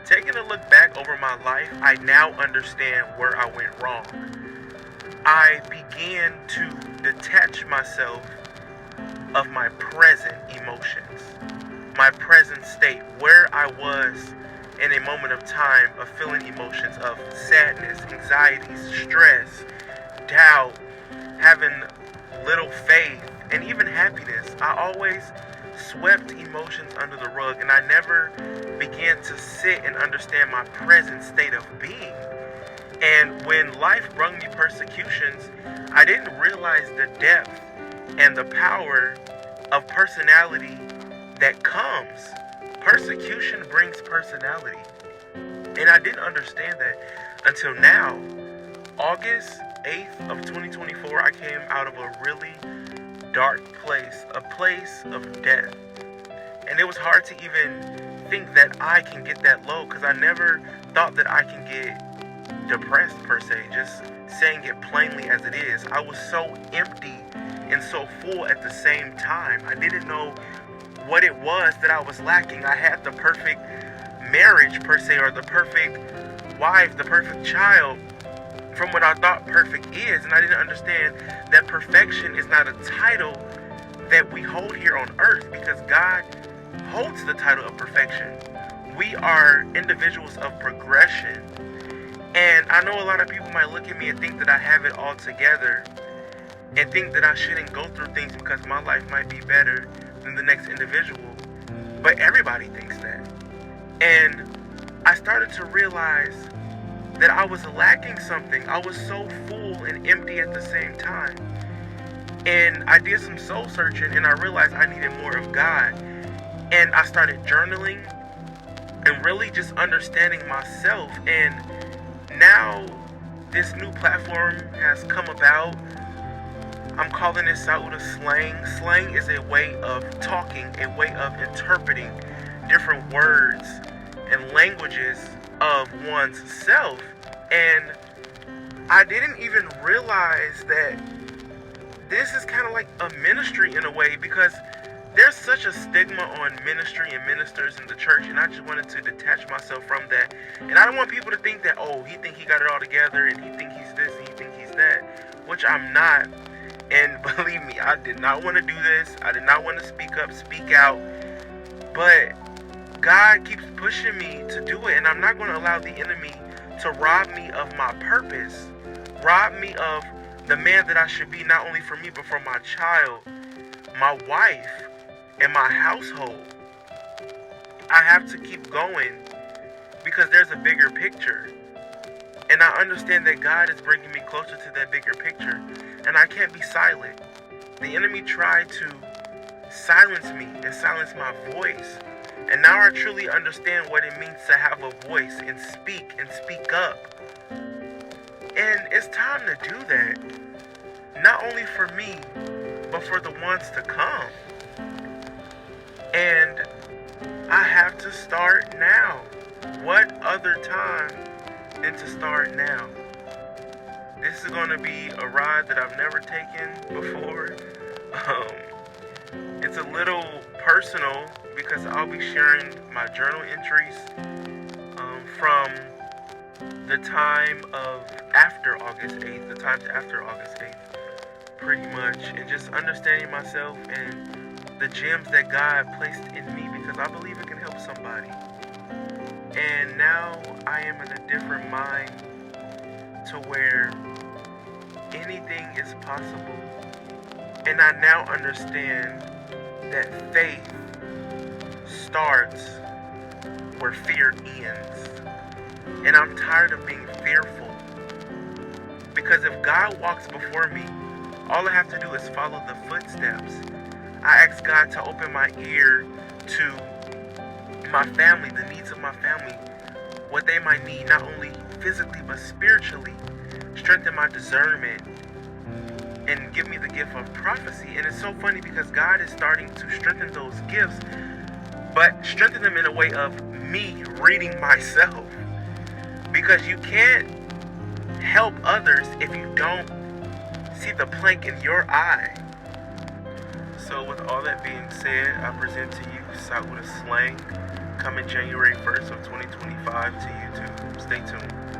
Taking a look back over my life, I now understand where I went wrong. I began to detach myself of my present emotions, my present state, where I was in a moment of time of feeling emotions of sadness, anxiety, stress, doubt, having little faith, and even happiness. I always swept emotions under the rug, and I never began to sit and understand my present state of being. And when life brought me persecutions, I didn't realize the depth and the power of personality that comes. Persecution brings personality. And I didn't understand that until now. August 8th of 2024, I came out of a really dark place, a place of death. And it was hard to even think that I can get that low, because I never thought that I can get depressed per se, just saying it plainly as it is. I was so empty and so full at the same time. I didn't know what it was that I was lacking. I had the perfect marriage per se, or the perfect wife, the perfect child, from what I thought perfect is, and I didn't understand that perfection is not a title that we hold here on earth, because God holds the title of perfection. We are individuals of progression. And I know a lot of people might look at me and think that I have it all together, and think that I shouldn't go through things because my life might be better than the next individual. But everybody thinks that. And I started to realize that I was lacking something. I was so full and empty at the same time. And I did some soul searching, and I realized I needed more of God. And I started journaling and really just understanding myself. And now this new platform has come about. I'm calling it Sauda Slang. Slang is a way of talking, a way of interpreting different words and languages of one's self. And I didn't even realize that this is kind of like a ministry in a way, because there's such a stigma on ministry and ministers in the church, and I just wanted to detach myself from that. And I don't want people to think that, oh, he think he got it all together, and he think he's this, and he think he's that, which I'm not. And believe me, I did not want to do this. I did not want to speak up, speak out. But God keeps pushing me to do it, and I'm not going to allow the enemy to rob me of my purpose, rob me of the man that I should be, not only for me, but for my child, my wife, and my household. I have to keep going, because there's a bigger picture. And I understand that God is bringing me closer to that bigger picture. And I can't be silent. The enemy tried to silence me and silence my voice. And now I truly understand what it means to have a voice and speak up. And it's time to do that. Not only for me, but for the ones to come. And I have to start now. What other time than to start now? This is going to be a ride that I've never taken before. It's a little personal, because I'll be sharing my journal entries from the time of after August 8th, the times after August 8th, pretty much, and just understanding myself and the gems that God placed in me, because I believe it can help somebody. And now I am in a different mind, to where anything is possible. And I now understand that faith starts where fear ends. And I'm tired of being fearful, because if God walks before me, all I have to do is follow the footsteps. I ask God to open my ear to my family, the needs of my family, what they might need, not only physically but spiritually. Strengthen my discernment and give me the gift of prophecy. And it's so funny, because God is starting to strengthen those gifts, but strengthen them in a way of me reading myself, because you can't help others if you don't see the plank in your eye. So with all that being said, I present to you Sauda Slang, coming January 1st of 2025 to YouTube. Stay tuned.